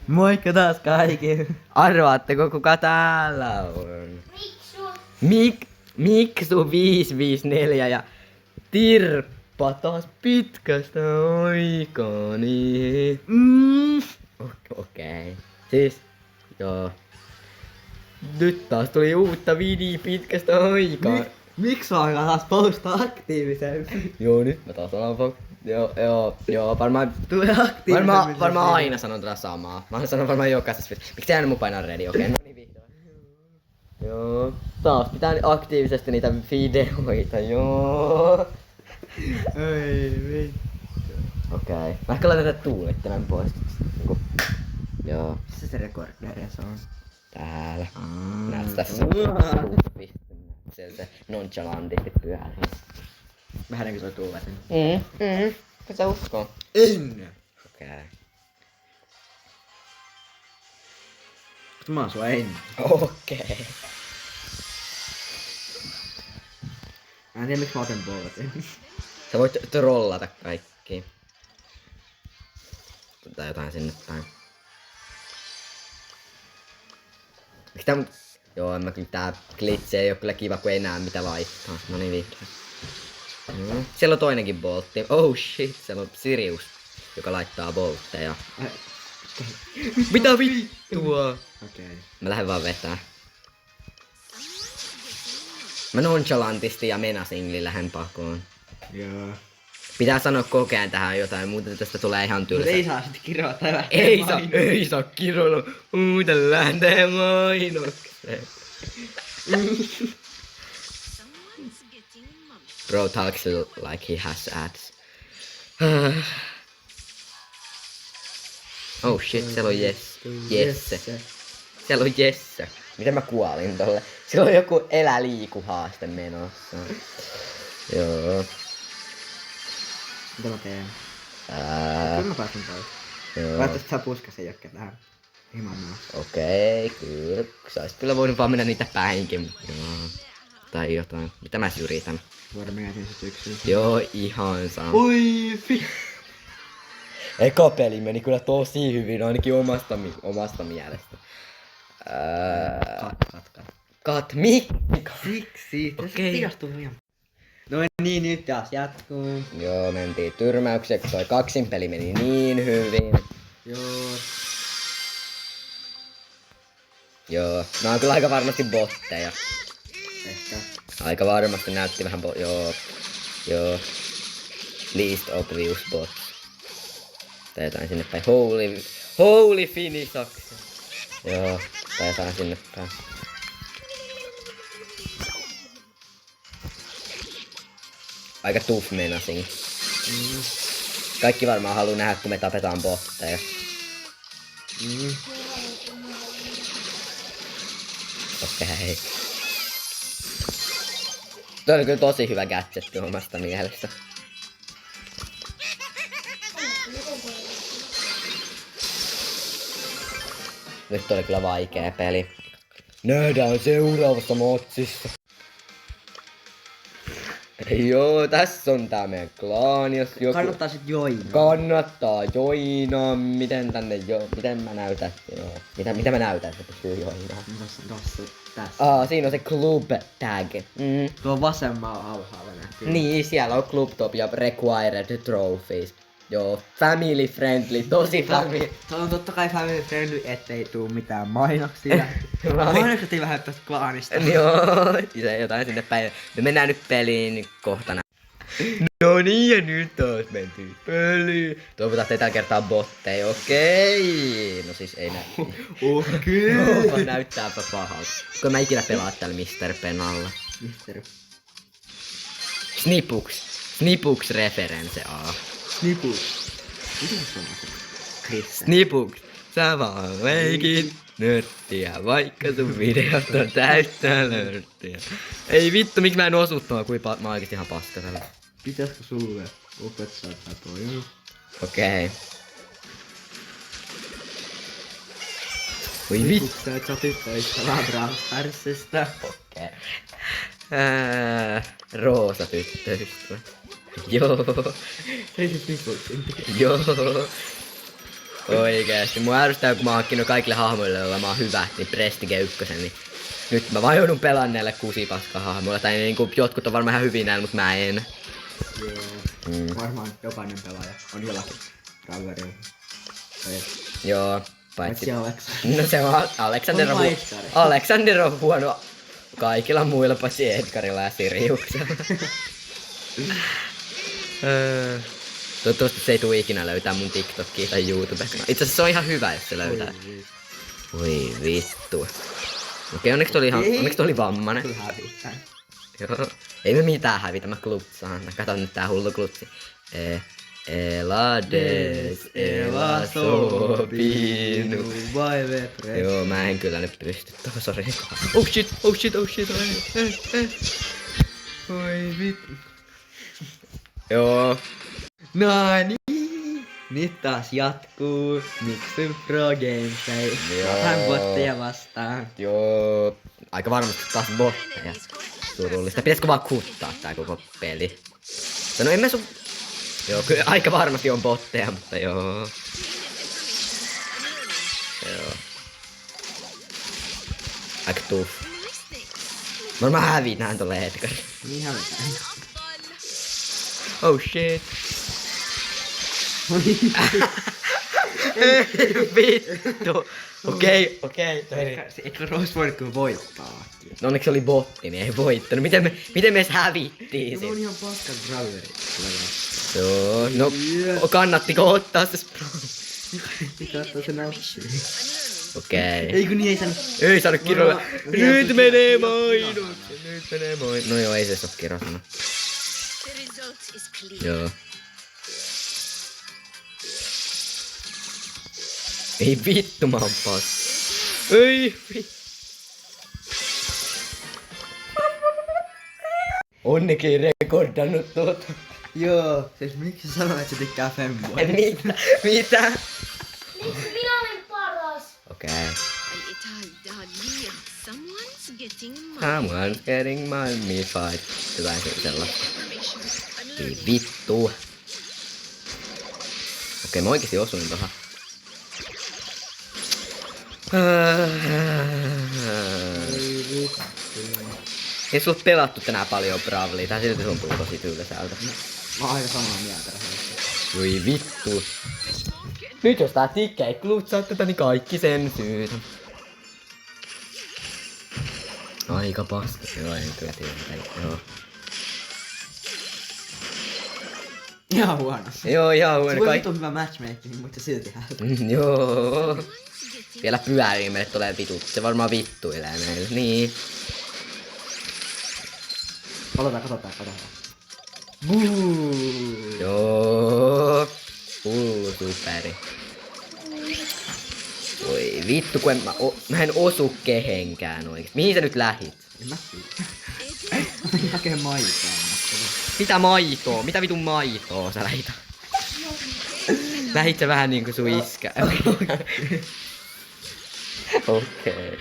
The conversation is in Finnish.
Moikka taas kaikille. Arvaatteko kuka täällä on? Miksu 554 ja Tirppa taas pitkästä aikaa niin. Okei. Siis, joo. Nyt taas tuli uutta video pitkästä aikaa. Miksi on taas postaa aktiivisen? Joo, nyt mä taas alan Joo, varmaan varmaan aina sanon tätä samaa. Mä sanon varmaan jokaisessa. Miksi aina mun painaa ready? Okei, no niin vihdoin. Joo, taas pitää aktiivisesti niitä videoita, joo. Ei vittu. Okei. Mä ehkä laitan tätä tuulittelen pois. Joo. Missä se rekordeeri on? Täällä. Näet tässä. Sieltä nonchalantisti pyörii. Vähän näkö soi tuuletin. Mitä sä uskoo? En! Okei. Mä oon sua en. Okei. Mä en tiedä miksi mä otan polvetin. Sä voit trollata kaikki. Tai jotain sinne päin. Miks tää Joo, en mä kyllä tää glitch ei oo kyllä kiva kun ei näe mitä laittaa. No niin vihdoin. Siellä on toinenkin boltti. Oh shit, siellä on Sirius, joka laittaa boltteja. Mitä vittua? Okei. Mä lähden vaan vetää. Mä nonchalantisti ja menasingli lähden pakoon. Joo. Pitää sanoa kokeen tähän jotain, muuten tästä tulee ihan tylsä. Mut ei saa sit kirjoittaa lähteä Ei saa kiroilla muuten lähtee mainokseen. Bro talks like he has ads. Oh shit, siellä on Jesse. Siellä on Jesse. Miten mä kuolin tolle? Siellä on joku elä liiku haaste menossa. Joo. Mitä mä teen? Kyllä mä pääsen pois. Joo. Päättäis sä puskasen jokka tähän. Himan Okei, kyllä. Sais kyllä voinut vaan mennä niitä päinkin, mutta joo. Tai jotain. Mitä mä yritän? Voidaan mennä sit yksin. Joo, ihan sama. Oi Eka peli meni kyllä tosi hyvin, ainakin omasta mielestä. Siksi. Tässä Okei. tilastuu ihan. No niin, nyt taas jatkuu. Joo, mentiin tyrmäykseen, kun toi kaksin peli meni niin hyvin. Joo. Joo, nää on kyllä aika varmasti botteja. Ehkä. Aika varmasti näytti vähän Joo. Least obvious bots. Tai jotain sinne päin. Holy finisaks. Joo, tai jotain sinne päin. Aika tough menacing. Kaikki varmaan haluu nähdä kun me tapetaan botteja. Okei. Toi oli kyllä tosi hyvä gadgetti omasta mielestä. Nyt oli kyllä vaikea peli. Nähdään seuraavassa matsissa. Joo, tässä on tää meidän klaani, jos joku... Kannattaa sit joinaa. Kannattaa joinaa. Miten mä näytän? Joo. Mitä mä näytän, että pystyy joinaa? Tässä. Siinä on se club tag. Tuo vasemmalla alhaalla näkyy. Niin, siellä on club top ja required trophies. Joo, family friendly, tosi family. Tuo on totta kai family friendly, ettei tuu mitään mainoksia. Mainokset ei vähän tästä klaanista. Joo, se jotain sinne päin. Me mennään nyt peliin kohtana. No niin, ja nyt taas mentiin peliin. Toivotaan, että tällä kertaa botteja, okei. No siis ei näy. Okei. Joo, näyttääpä pahalta. Kun mä ikinä pelaa täällä Mr. Penalla. Mister. Snipuks reference A. Snipu. Mitä se on? Chris. Snipuks, sä vaan leikit nörttiä, vaikka sun videot on täyttä nörttiä. Ei vittu, miksi mä en osu tuohon, kui mä oikeesti ihan paska tällä. Pitäisikö sulle opettaa tää toi? Okei. Voi vittu. Sä chatit töissä vaan Brawl Starsista. Okei. Roosa tyttöystävä. Joo. Se ei siis Snipuksin. Joo. Oikeesti. Mua ärsyttää, kun mä oon hankkinut kaikille hahmoille, joilla mä oon hyvä, niin Prestige 1, niin nyt mä vaan joudun pelaamaan näille kusipaska hahmoilla. Tai niinku jotkut on varmaan ihan hyvin näillä, mut mä en. Joo. Varmaan jokainen pelaaja on jollakin Braverilla. Joo, Paitsi paitsi... Aleksander. No se on Alexander on, maikkari. Alexander on huono kaikilla muilla paitsi Edgarilla ja Siriuksella. Toivottavasti se ei tule ikinä löytää mun TikTokia tai YouTubea. Itse asiassa se on ihan hyvä, jos se löytää. Voi vittu. Okei, onneksi toi oli vammanen. Kyllä hävitään. Joo. Ei me mitään hävitä, mä klutsaan. Kato nyt tää hullu klutsi. Elades, ela sopinu. Vai vepre. Joo, mä en kyllä nyt pysty tohon, sori. Oh shit, oh shit, oh shit, Voi vittu. Joo. No niin. Nyt taas jatkuu Mixer Pro Gameplay. Joo. Vähän botteja vastaan. Joo. Aika varmasti taas botteja. Surullista. Pitäisikö vaan kuttaa tää koko peli? No emme sun... Joo, kyllä aika varmasti on botteja, mutta joo. Joo. Aika tuff. Varmaan hävitään tolle hetkellä. Niin hävitään. Oh shit. Vittu. Okei. Eikö Rose voinut kyllä voittaa? No onneksi se oli botti, niin ei voittanut. Miten me edes hävittiin Se on sit? ihan paskat Brawleri. Joo, no kannattiko ottaa se spray? Pitää ottaa se napsi. Okei. Ei kun niin ei saanut. Ei saanut kirjoilla. Varmaan- Nyt menee mainokset, nyt menee mainokset. No joo, ei se oo kirosana. Joo. Ei vittu, mä oon pas. Ei vittu. Onneksi ei rekordannut tuota. Joo, siis miksi sä sanoit, että se tykkää femboista? Mitä? Minä olen paras. Okei. Someone's getting Someone's getting my me fight. Jotain sellaista. Ei vittu. Okei, mä oikeesti osuin tohon. Ei sulla pelattu tänään paljon Bravlia, tää silti tuntuu tosi tylsältä. Mä oon aika samaa mieltä. Voi vittu. Nyt jos tää tikkä ei klutsaa tätä, niin kaikki sen syytä. Aika paska. Joo, en kyllä tiedä. Joo. Ihan huono. Joo, ihan Se huono. voi Kaikki... vittu hyvä matchmaking, mutta silti häältä. Joo. Vielä pyörii meille tulee vitut. Se varmaan vittuilee meille. Niin. Katsotaan. Buu. Joo. Hullu superi. Voi vittu, kun mä en osu kehenkään oikeesti. Mihin sä nyt lähit? En mä tiedä. Hakee maitoa. Mitä maitoa? Mitä vitun maitoa sä lähit? Lähit sä vähän niinku sun iskä? Okei.